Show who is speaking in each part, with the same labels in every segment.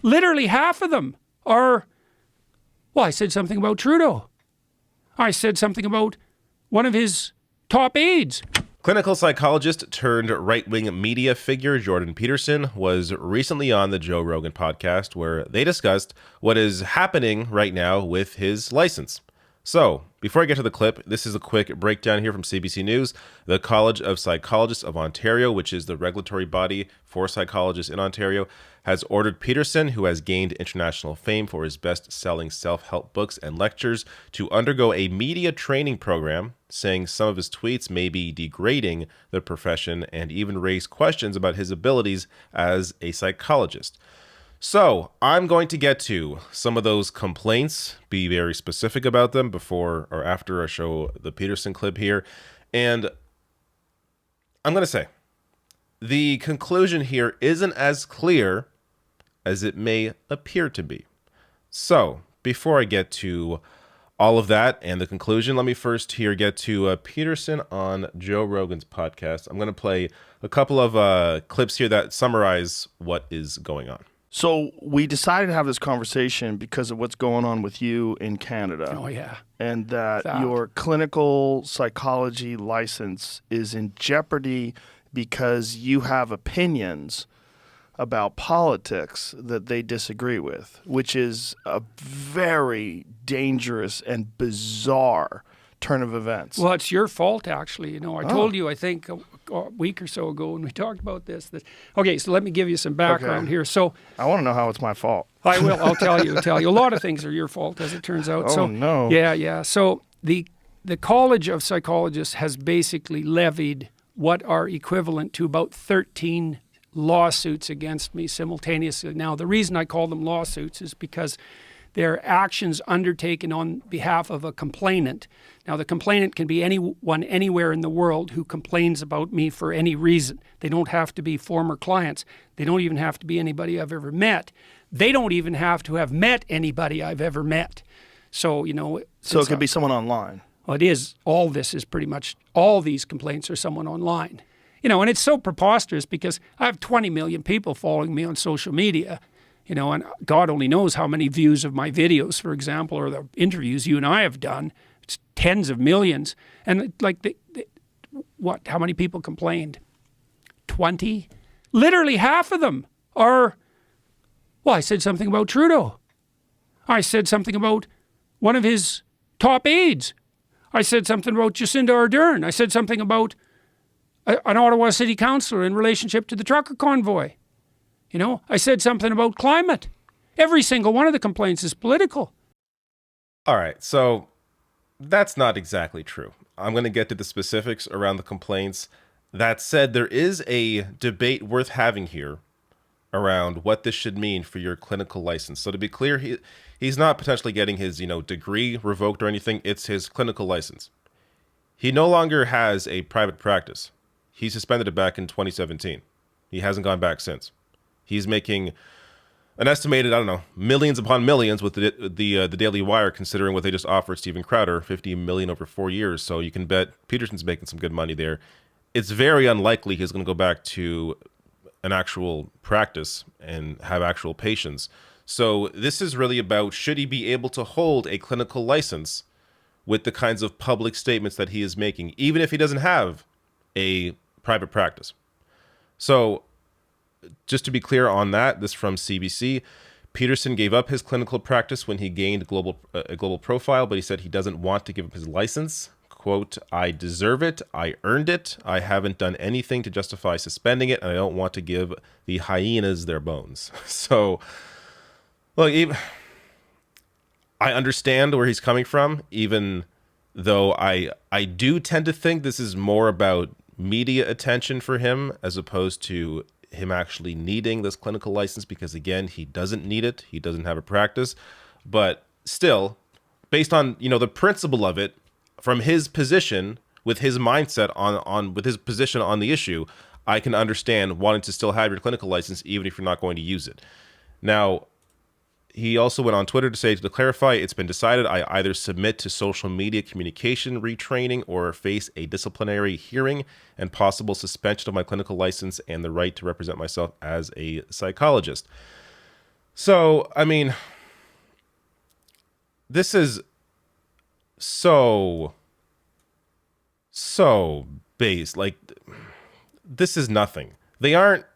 Speaker 1: Literally half of them are, well, I said something about Trudeau. I said something about one of his top aides.
Speaker 2: Clinical psychologist turned right-wing media figure Jordan Peterson was recently on the Joe Rogan podcast where they discussed what is happening right now with his license. So, before I get to the clip, this is a quick breakdown here from CBC News. The College of Psychologists of Ontario, which is the regulatory body for psychologists in Ontario, has ordered Peterson, who has gained international fame for his best-selling self-help books and lectures, to undergo a media training program, saying some of his tweets may be degrading the profession and even raise questions about his abilities as a psychologist. So, I'm going to get to some of those complaints, be very specific about them before or after I show the Peterson clip here. And I'm going to say, the conclusion here isn't as clear as it may appear to be. So, before I get to all of that and the conclusion, let me first here get to Peterson on Joe Rogan's podcast. I'm going to play a couple of clips here that summarize what is going on.
Speaker 3: So we decided to have this conversation because of what's going on with you in Canada.
Speaker 1: Oh, yeah.
Speaker 3: And that your clinical psychology license is in jeopardy because you have opinions about politics that they disagree with, which is a very dangerous and bizarre turn of events.
Speaker 1: Well, it's your fault, actually. You know, I told you, I think, a week or so ago when we talked about this. Okay, so let me give you some background here. So
Speaker 3: I want to know how it's my fault.
Speaker 1: I will. I'll tell you. A lot of things are your fault, as it turns out.
Speaker 3: Oh,
Speaker 1: so,
Speaker 3: no.
Speaker 1: Yeah. So the College of Psychologists has basically levied what are equivalent to about 13 lawsuits against me simultaneously. Now, the reason I call them lawsuits is because they're actions undertaken on behalf of a complainant. Now, the complainant can be anyone anywhere in the world who complains about me for any reason. They don't have to be former clients. They don't even have to be anybody I've ever met. They don't even have to have met anybody I've ever met. So, you know...
Speaker 3: So it could be someone online.
Speaker 1: Well, it is. All this is pretty much... All these complaints are someone online. You know, and it's so preposterous because I have 20 million people following me on social media. You know, and God only knows how many views of my videos, for example, or the interviews you and I have done. It's tens of millions. And like, how many people complained? 20? Literally half of them are, well, I said something about Trudeau. I said something about one of his top aides. I said something about Jacinda Ardern. I said something about an Ottawa city councillor in relationship to the trucker convoy. You know, I said something about climate. Every single one of the complaints is political.
Speaker 2: All right, so that's not exactly true. I'm going to get to the specifics around the complaints. That said, there is a debate worth having here around what this should mean for your clinical license. So to be clear, he's not potentially getting his, degree revoked or anything. It's his clinical license. He no longer has a private practice. He suspended it back in 2017. He hasn't gone back since. He's making an estimated, millions upon millions with the Daily Wire, considering what they just offered Steven Crowder, $50 million over 4 years. So you can bet Peterson's making some good money there. It's very unlikely he's going to go back to an actual practice and have actual patients. So this is really about, should he be able to hold a clinical license with the kinds of public statements that he is making, even if he doesn't have a private practice. So just to be clear on that, this from CBC, Peterson gave up his clinical practice when he gained a global profile, but he said he doesn't want to give up his license. Quote, "I deserve it. I earned it. I haven't done anything to justify suspending it, and I don't want to give the hyenas their bones." So, look, I understand where he's coming from, even though I do tend to think this is more about media attention for him as opposed to him actually needing this clinical license, because again, he doesn't need it. He doesn't have a practice. But still, based on, the principle of it, from his position, with his mindset with his position on the issue, I can understand wanting to still have your clinical license even if you're not going to use it. Now, he also went on Twitter to say, to clarify, it's been decided I either submit to social media communication retraining or face a disciplinary hearing and possible suspension of my clinical license and the right to represent myself as a psychologist. So, I mean, this is so base. Like, this is nothing. They aren't.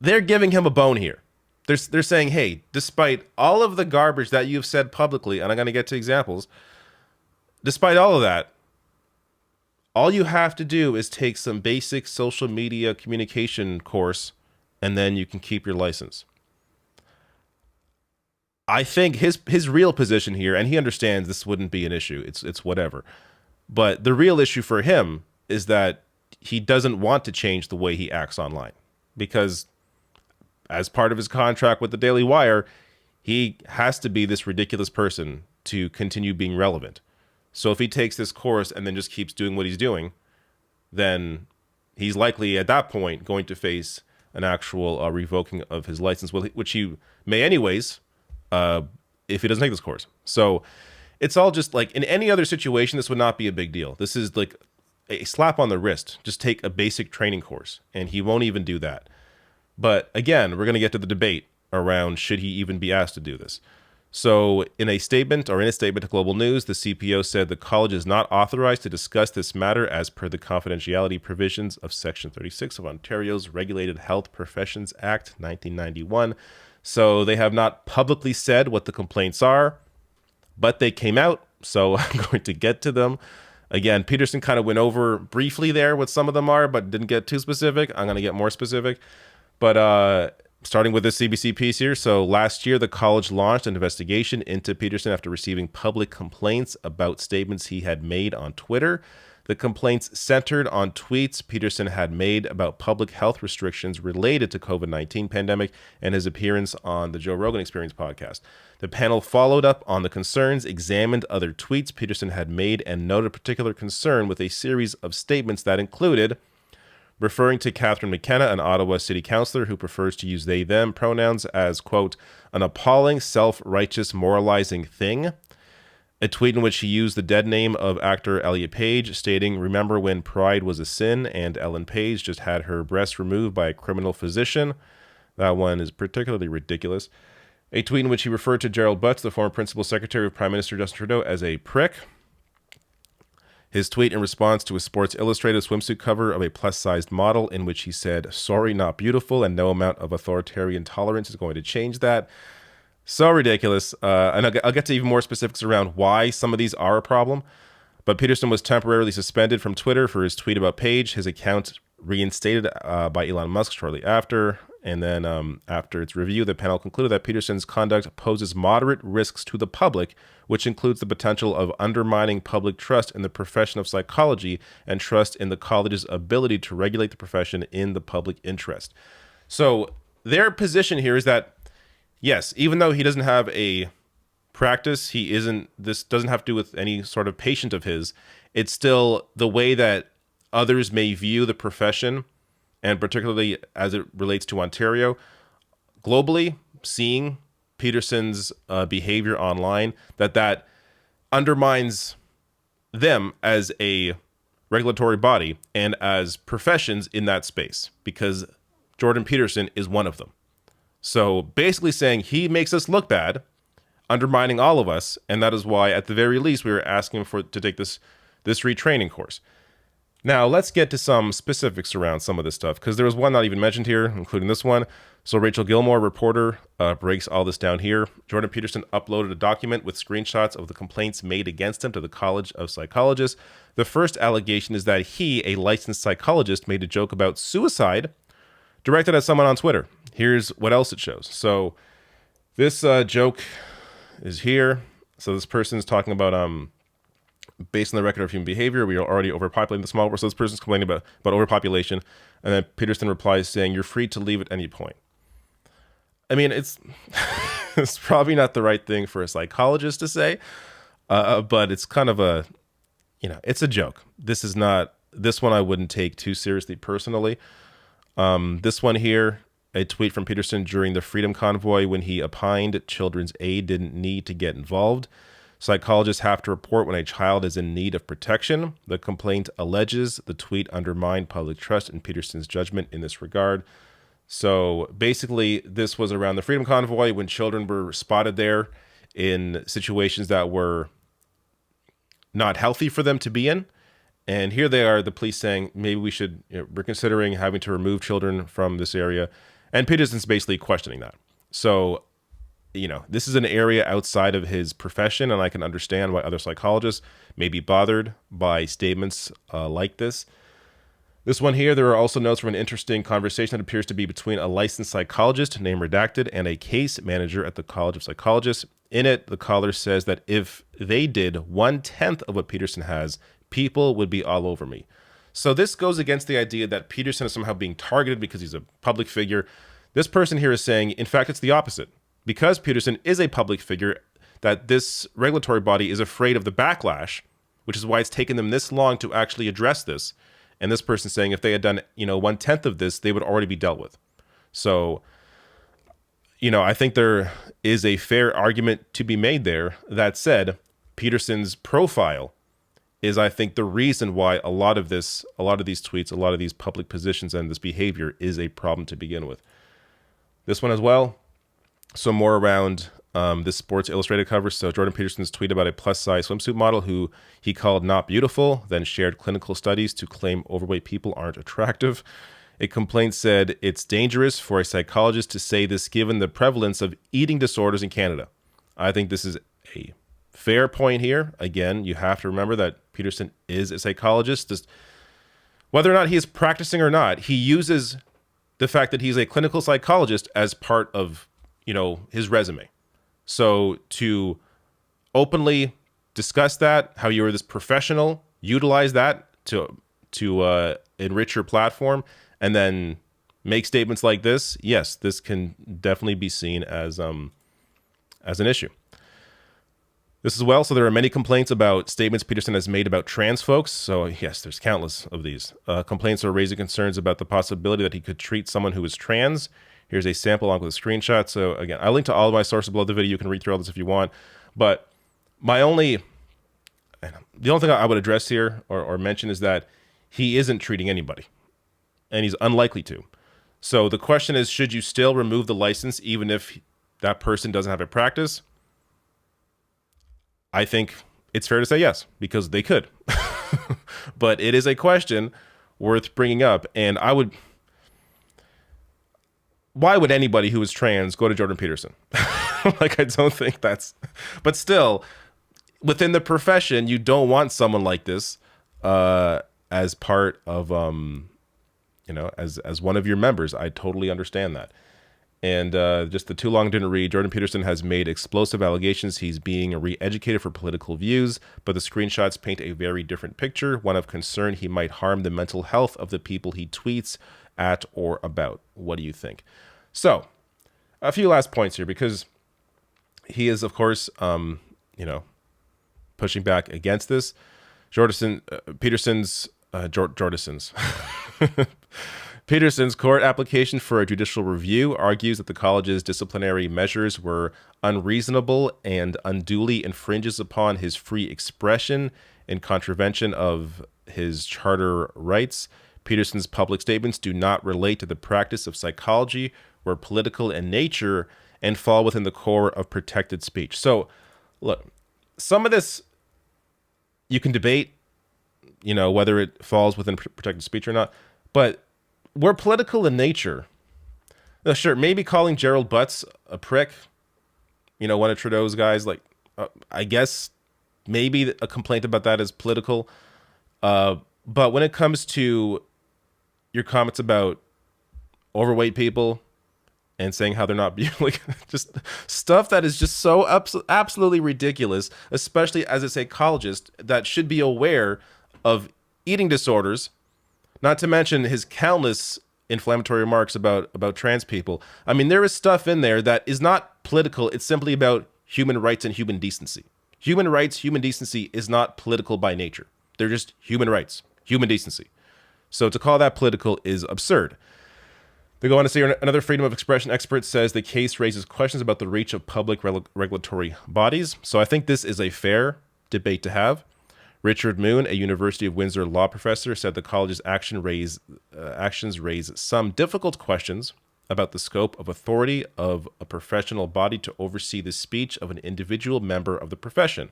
Speaker 2: They're giving him a bone here. They're saying, hey, despite all of the garbage that you've said publicly, and I'm going to get to examples, despite all of that, all you have to do is take some basic social media communication course, and then you can keep your license. I think his real position here, and he understands this wouldn't be an issue. It's whatever. But the real issue for him is that he doesn't want to change the way he acts online, because as part of his contract with the Daily Wire, he has to be this ridiculous person to continue being relevant. So if he takes this course and then just keeps doing what he's doing, then he's likely at that point going to face an actual revoking of his license, which he may anyways, if he doesn't take this course. So it's all just like, in any other situation, this would not be a big deal. This is like a slap on the wrist. Just take a basic training course, and he won't even do that. But again, we're going to get to the debate around should he even be asked to do this. So in a statement to Global News, the CPO said the college is not authorized to discuss this matter as per the confidentiality provisions of Section 36 of Ontario's Regulated Health Professions Act 1991. So they have not publicly said what the complaints are, but they came out, so I'm going to get to them. Again, Peterson kind of went over briefly there what some of them are, but didn't get too specific. I'm going to get more specific. But starting with this CBC piece here. So last year, the college launched an investigation into Peterson after receiving public complaints about statements he had made on Twitter. The complaints centered on tweets Peterson had made about public health restrictions related to COVID-19 pandemic and his appearance on the Joe Rogan Experience podcast. The panel followed up on the concerns, examined other tweets Peterson had made, and noted particular concern with a series of statements that included referring to Catherine McKenna, an Ottawa city councillor who prefers to use they, them pronouns, as, quote, an appalling, self-righteous, moralizing thing. A tweet in which he used the dead name of actor Elliot Page, stating, remember when pride was a sin and Ellen Page just had her breasts removed by a criminal physician? That one is particularly ridiculous. A tweet in which he referred to Gerald Butts, the former principal secretary of Prime Minister Justin Trudeau, as a prick. His tweet in response to a Sports Illustrated swimsuit cover of a plus-sized model in which he said, sorry, not beautiful, and no amount of authoritarian tolerance is going to change that. So ridiculous. And I'll get to even more specifics around why some of these are a problem. But Peterson was temporarily suspended from Twitter for his tweet about Page. His account reinstated by Elon Musk shortly after. And then after its review, the panel concluded that Peterson's conduct poses moderate risks to the public, which includes the potential of undermining public trust in the profession of psychology and trust in the college's ability to regulate the profession in the public interest. So their position here is that, yes, even though he doesn't have a practice, this doesn't have to do with any sort of patient of his, it's still the way that others may view the profession, and particularly as it relates to Ontario, globally, seeing Peterson's behavior online, that undermines them as a regulatory body and as professions in that space, because Jordan Peterson is one of them. So basically saying he makes us look bad, undermining all of us, and that is why, at the very least, we were asking him to take this retraining course. Now, let's get to some specifics around some of this stuff, because there was one not even mentioned here, including this one. So Rachel Gilmore, reporter, breaks all this down here. Jordan Peterson uploaded a document with screenshots of the complaints made against him to the College of Psychologists. The first allegation is that he, a licensed psychologist, made a joke about suicide directed at someone on Twitter. Here's what else it shows. So this joke is here. So this person is talking about based on the record of human behavior, we are already overpopulating the small world. So this person's complaining about overpopulation. And then Peterson replies saying, you're free to leave at any point. I mean, it's probably not the right thing for a psychologist to say, but it's kind of it's a joke. This one I wouldn't take too seriously personally. This one here, a tweet from Peterson during the Freedom Convoy when he opined Children's Aid didn't need to get involved. Psychologists have to report when a child is in need of protection. The complaint alleges the tweet undermined public trust in Peterson's judgment in this regard. So basically, this was around the Freedom Convoy when children were spotted there in situations that were not healthy for them to be in. And here they are, the police saying, maybe we should, we're considering having to remove children from this area. And Peterson's basically questioning that. So, this is an area outside of his profession, and I can understand why other psychologists may be bothered by statements like this. This one here, there are also notes from an interesting conversation that appears to be between a licensed psychologist, name redacted, and a case manager at the College of Psychologists. In it, the caller says that if they did 1/10 of what Peterson has, people would be all over me. So this goes against the idea that Peterson is somehow being targeted because he's a public figure. This person here is saying, in fact, it's the opposite. Because Peterson is a public figure, that this regulatory body is afraid of the backlash, which is why it's taken them this long to actually address this. And this person saying if they had done, 1/10 of this, they would already be dealt with. So, I think there is a fair argument to be made there. That said, Peterson's profile is, I think, the reason why a lot of these tweets, a lot of these public positions and this behavior is a problem to begin with. This one as well. So more around this Sports Illustrated cover. So Jordan Peterson's tweet about a plus-size swimsuit model who he called not beautiful, then shared clinical studies to claim overweight people aren't attractive. A complaint said it's dangerous for a psychologist to say this given the prevalence of eating disorders in Canada. I think this is a fair point here. Again, you have to remember that Peterson is a psychologist. Just whether or not he is practicing or not, he uses the fact that he's a clinical psychologist as part of, his resume. So to openly discuss that, how you are this professional, utilize that to enrich your platform, and then make statements like this, yes, this can definitely be seen as an issue. This as well. So there are many complaints about statements Peterson has made about trans folks. So yes, there's countless of these. Complaints are raising concerns about the possibility that he could treat someone who is trans. Here's a sample along with a screenshot. So again, I linked to all of my sources below the video. You can read through all this if you want. But the only thing I would address here or mention is that he isn't treating anybody, and he's unlikely to. So the question is, should you still remove the license even if that person doesn't have a practice? I think it's fair to say yes, because they could. But it is a question worth bringing up. And why would anybody who is trans go to Jordan Peterson? I don't think but still, within the profession, you don't want someone like this as part of, as one of your members. I totally understand that. And just the too long didn't read, Jordan Peterson has made explosive allegations he's being re-educated for political views, but the screenshots paint a very different picture, one of concern he might harm the mental health of the people he tweets at or about. What do you think? So, a few last points here, because he is, of course, pushing back against this. Peterson's court application for a judicial review argues that the college's disciplinary measures were unreasonable and unduly infringes upon his free expression in contravention of his charter rights. Peterson's public statements do not relate to the practice of psychology, were political in nature, and fall within the core of protected speech. So, look, some of this you can debate, whether it falls within protected speech or not, but we're political in nature. Now, sure, maybe calling Gerald Butts a prick, one of Trudeau's guys, I guess maybe a complaint about that is political. But when it comes to your comments about overweight people and saying how they're not beautiful, just stuff that is just so absolutely ridiculous, especially as a psychologist that should be aware of eating disorders, not to mention his countless inflammatory remarks about trans people. I mean, there is stuff in there that is not political. It's simply about human rights and human decency. Human rights, human decency is not political by nature. They're just human rights, human decency. So to call that political is absurd. They go on to say another freedom of expression expert says the case raises questions about the reach of public regulatory bodies. So I think this is a fair debate to have. Richard Moon, a University of Windsor law professor, said the college's actions raise some difficult questions about the scope of authority of a professional body to oversee the speech of an individual member of the profession.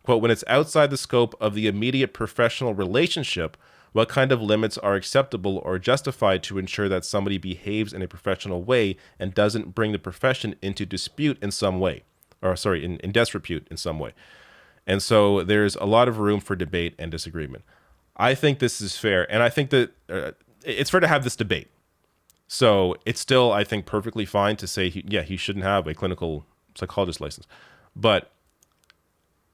Speaker 2: Quote, when it's outside the scope of the immediate professional relationship, what kind of limits are acceptable or justified to ensure that somebody behaves in a professional way and doesn't bring the profession into dispute in some way, in disrepute in some way. And so there's a lot of room for debate and disagreement. I think this is fair, and I think that it's fair to have this debate. So it's still, I think, perfectly fine to say, he shouldn't have a clinical psychologist license. But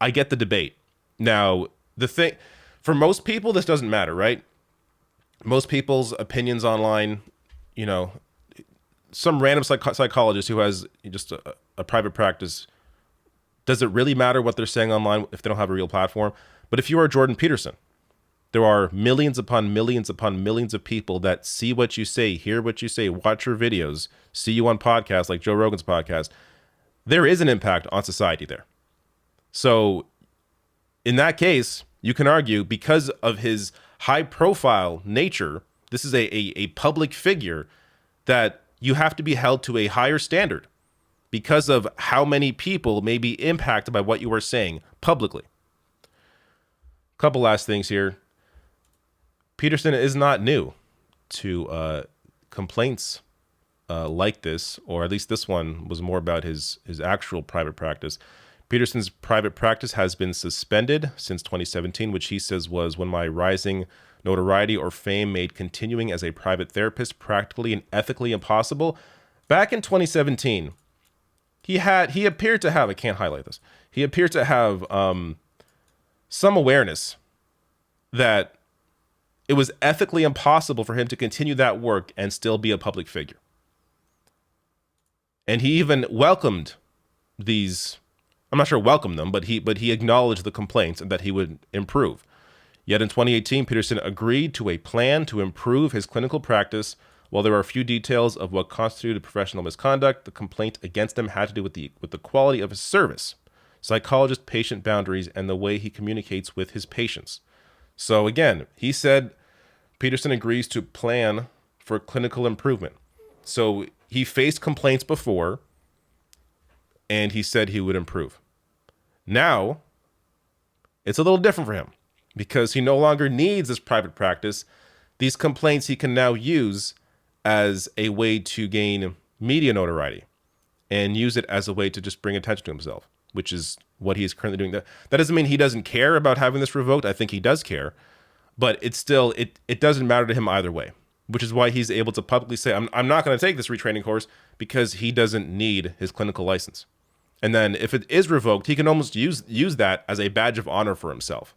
Speaker 2: I get the debate. Now, the thing, for most people, this doesn't matter, right? Most people's opinions online, some random psychologist who has just a private practice, does it really matter what they're saying online if they don't have a real platform? But if you are Jordan Peterson, there are millions upon millions upon millions of people that see what you say, hear what you say, watch your videos, see you on podcasts like Joe Rogan's podcast. There is an impact on society there. So in that case, you can argue because of his high profile nature, this is a public figure, that you have to be held to a higher standard because of how many people may be impacted by what you are saying publicly. Couple last things here. Peterson is not new to complaints like this, or at least this one was more about his actual private practice. Peterson's private practice has been suspended since 2017, which he says was when my rising notoriety or fame made continuing as a private therapist practically and ethically impossible. Back in 2017, he appeared to have, I can't highlight this, he appeared to have some awareness that it was ethically impossible for him to continue that work and still be a public figure. And he even welcomed these, I'm not sure welcomed them, but he acknowledged the complaints and that he would improve. Yet in 2018, Peterson agreed to a plan to improve his clinical practice. While there are a few details of what constituted professional misconduct, the complaint against him had to do with the quality of his service, psychologist-patient boundaries, and the way he communicates with his patients. So again, he said Peterson agrees to plan for clinical improvement. So he faced complaints before, and he said he would improve. Now, it's a little different for him because he no longer needs this private practice. These complaints he can now use as a way to gain media notoriety and use it as a way to just bring attention to himself, which is what he is currently doing. That doesn't mean he doesn't care about having this revoked. I think he does care, but it's still, it doesn't matter to him either way, which is why he's able to publicly say, I'm not going to take this retraining course because he doesn't need his clinical license. And then if it is revoked, he can almost use that as a badge of honor for himself.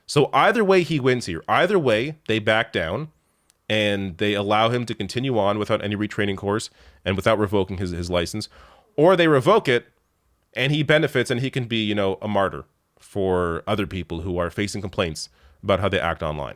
Speaker 2: So either way he wins here. Either way, they back down and they allow him to continue on without any retraining course and without revoking his license, or they revoke it and he benefits and he can be, a martyr for other people who are facing complaints about how they act online.